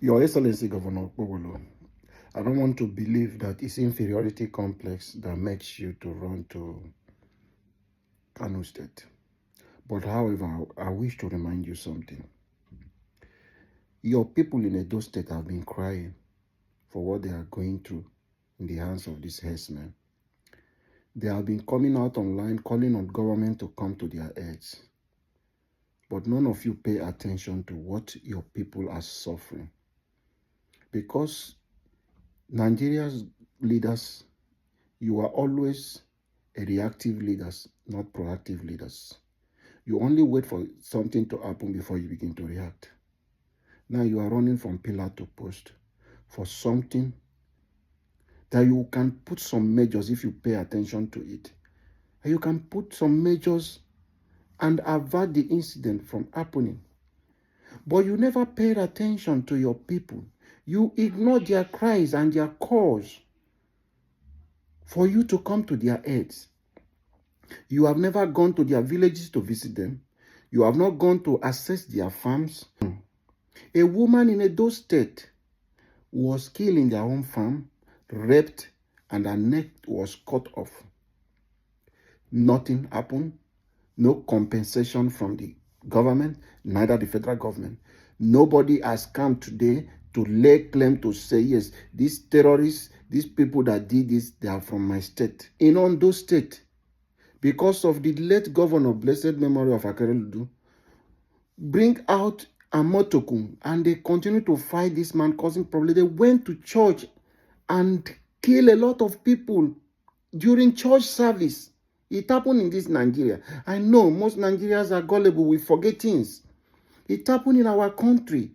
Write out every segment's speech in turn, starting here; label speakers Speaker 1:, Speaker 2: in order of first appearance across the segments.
Speaker 1: Your Excellency Governor Okpobolo, I don't want to believe that it's inferiority complex that makes you to run to Kano State. But however, I wish to remind you something. Your people in Edo State have been crying for what they are going through in the hands of these herdsmen. They have been coming out online calling on government to come to their aids. But none of you pay attention to what your people are suffering. Because Nigeria's leaders, you are always a reactive leaders, not proactive leaders. You only wait for something to happen before you begin to react. Now you are running from pillar to post for something that you can put some measures if you pay attention to it. And you can put some measures and avert the incident from happening. But you never paid attention to your people. You ignored their cries and their calls for you to come to their aids. You have never gone to their villages to visit them. You have not gone to assess their farms. A woman in Edo State was killed in their own farm, raped, and her neck was cut off. Nothing happened. No compensation from the government, neither the federal government. Nobody has come today to lay claim to say, yes, these terrorists, these people that did this, they are from my state. In Ondo State, because of the late governor, blessed memory of Akereludu, bring out Amotokun, and they continue to fight this man causing problems. They went to church and kill a lot of people during church service. It happened in this Nigeria. I know most Nigerians are gullible, we forget things. It happened in our country.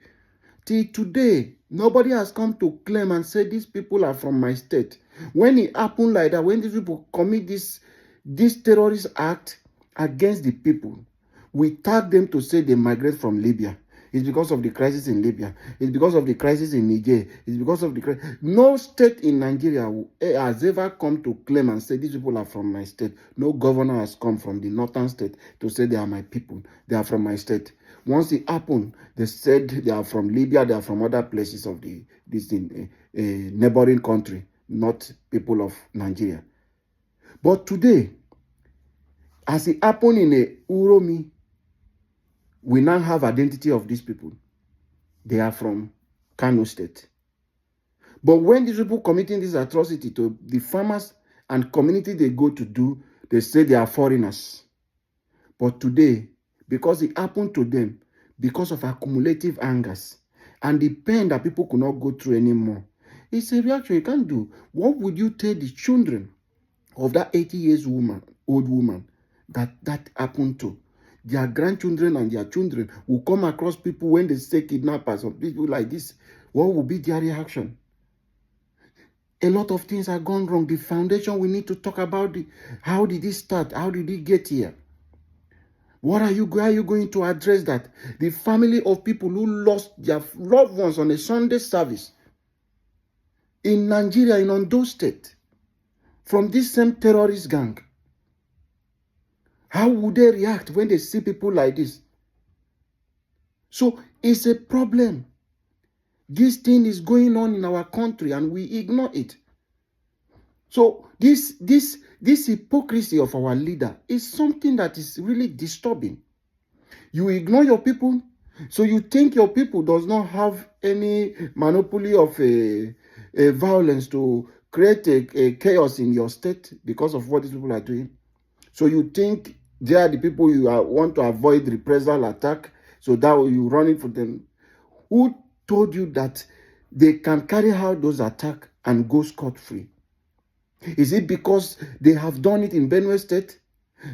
Speaker 1: Till today, nobody has come to claim and say these people are from my state. When it happened like that, when these people commit this terrorist act against the people, we tag them to say they migrate from Libya. It's because of the crisis in Libya. It's because of the crisis in Niger. It's because of the crisis. No state in Nigeria has ever come to claim and say these people are from my state. No governor has come from the northern state to say they are my people. They are from my state. Once it happened, they said they are from Libya. They are from other places of this neighboring country, not people of Nigeria. But today, as it happened in Uromi, we now have identity of these people. They are from Kano State. But when these people committing this atrocity to the farmers and community they go to do, they say they are foreigners. But today, because it happened to them, because of accumulative angers and the pain that people could not go through anymore, it's a reaction you can't do. What would you tell the children of that 80-year-old woman that happened to? Their grandchildren and their children will come across people when they say kidnappers or people like this. What will be their reaction? A lot of things are gone wrong. The foundation, we need to talk about how did it start? How did it get here? How are you going to address that? The family of people who lost their loved ones on a Sunday service in Nigeria, in Ondo State, from this same terrorist gang. How would they react when they see people like this? So it's a problem. This thing is going on in our country and we ignore it. So this hypocrisy of our leader is something that is really disturbing. You ignore your people, so you think your people does not have any monopoly of a violence to create a chaos in your state because of what these people are doing. So you think they are the people you want to avoid reprisal attack, so that you run it for them. Who told you that they can carry out those attacks and go scot-free? Is it because they have done it in Benue State?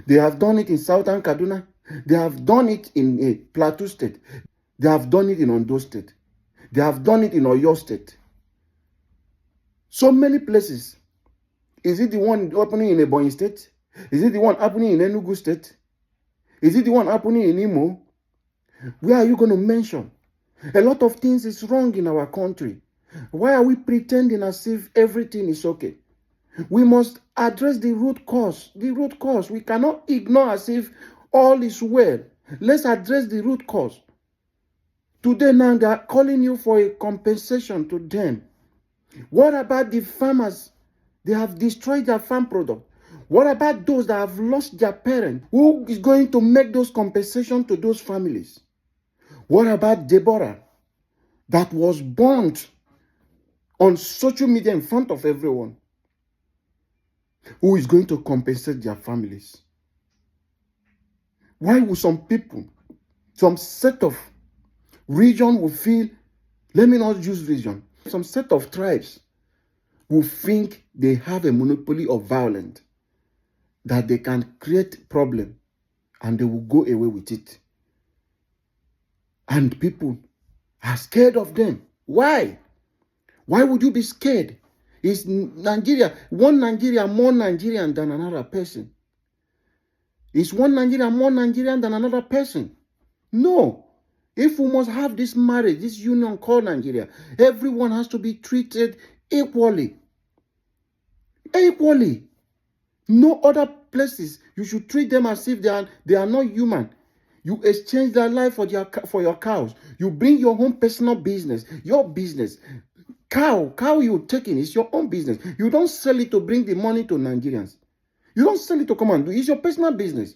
Speaker 1: They have done it in Southern Kaduna? They have done it in Plateau State? They have done it in Ondo State? They have done it in Oyo State? So many places. Is it the one happening in Ebonyi State? Is it the one happening in Enugu State? Is it the one happening in Imo? Where are you going to mention? A lot of things is wrong in our country. Why are we pretending as if everything is okay? We must address the root cause. The root cause. We cannot ignore as if all is well. Let's address the root cause. Today now they are calling you for a compensation to them. What about the farmers? They have destroyed their farm product. What about those that have lost their parents? Who is going to make those compensation to those families? What about Deborah that was burnt on social media in front of everyone? Who is going to compensate their families? Why will some people, some set of region will feel, let me not use region, some set of tribes will think they have a monopoly of violence, that they can create problem and they will go away with it. And people are scared of them. Why? Why would you be scared? Is Nigeria, one Nigeria more Nigerian than another person? Is one Nigeria more Nigerian than another person? No. If we must have this marriage, this union called Nigeria, everyone has to be treated equally. Equally. No other places. You should treat them as if they are not human. You exchange their life for your cows. You bring your own personal business, your business. Cow you're taking is your own business. You don't sell it to bring the money to Nigerians. You don't sell it to come and do. It's your personal business.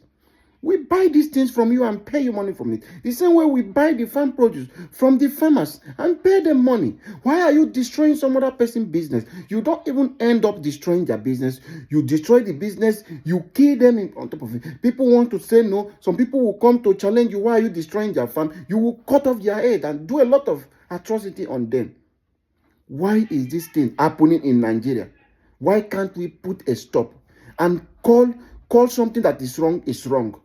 Speaker 1: We buy these things from you and pay you money from it. The same way we buy the farm produce from the farmers and pay them money. Why are you destroying some other person's business? You don't even end up destroying their business. You destroy the business. You kill them on top of it. People want to say no. Some people will come to challenge you. Why are you destroying their farm? You will cut off their head and do a lot of atrocity on them. Why is this thing happening in Nigeria? Why can't we put a stop and call something that is wrong?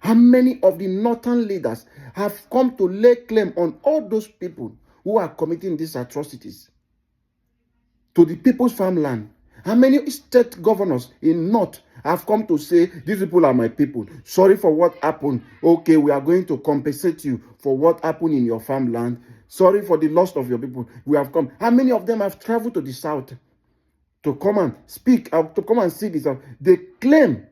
Speaker 1: How many of the northern leaders have come to lay claim on all those people who are committing these atrocities to the people's farmland? How many state governors in North have come to say, these people are my people. Sorry for what happened. Okay, we are going to compensate you for what happened in your farmland. Sorry for the loss of your people. We have come. How many of them have traveled to the south to come and speak, to come and see this? They claim.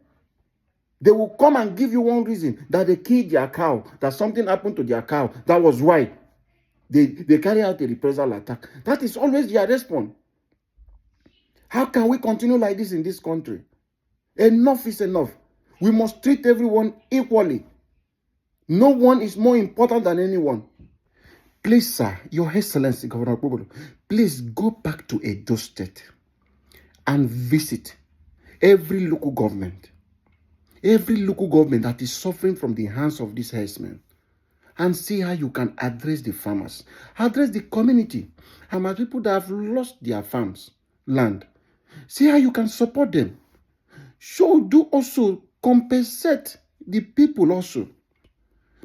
Speaker 1: They will come and give you one reason that they killed their cow, that something happened to their cow. That was why they carry out a reprisal attack. That is always their response. How can we continue like this in this country? Enough is enough. We must treat everyone equally. No one is more important than anyone. Please, sir, Your Excellency, Governor Bobolo, please go back to Edo State and visit every local government that is suffering from the hands of these herdsmen, and see how you can address the farmers, address the community, and my people that have lost their farms, land. See how you can support them. Do also compensate the people also.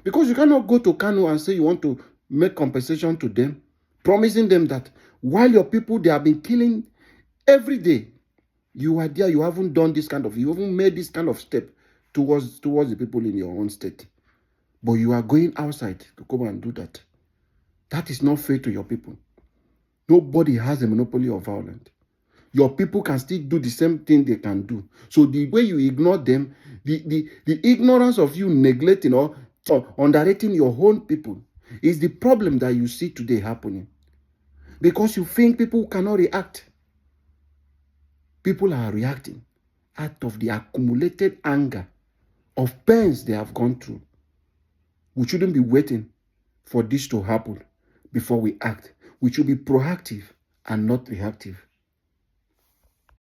Speaker 1: Because you cannot go to Kano and say you want to make compensation to them, promising them that while your people, they have been killing every day, you are there, you haven't done this kind of, you haven't made this kind of step towards the people in your own state. But you are going outside to come and do that. That is not fair to your people. Nobody has a monopoly of violence. Your people can still do the same thing they can do. So the way you ignore them, the ignorance of you neglecting or underrating your own people is the problem that you see today happening. Because you think people cannot react. People are reacting out of the accumulated anger of pains they have gone through. We shouldn't be waiting for this to happen before we act. We should be proactive and not reactive.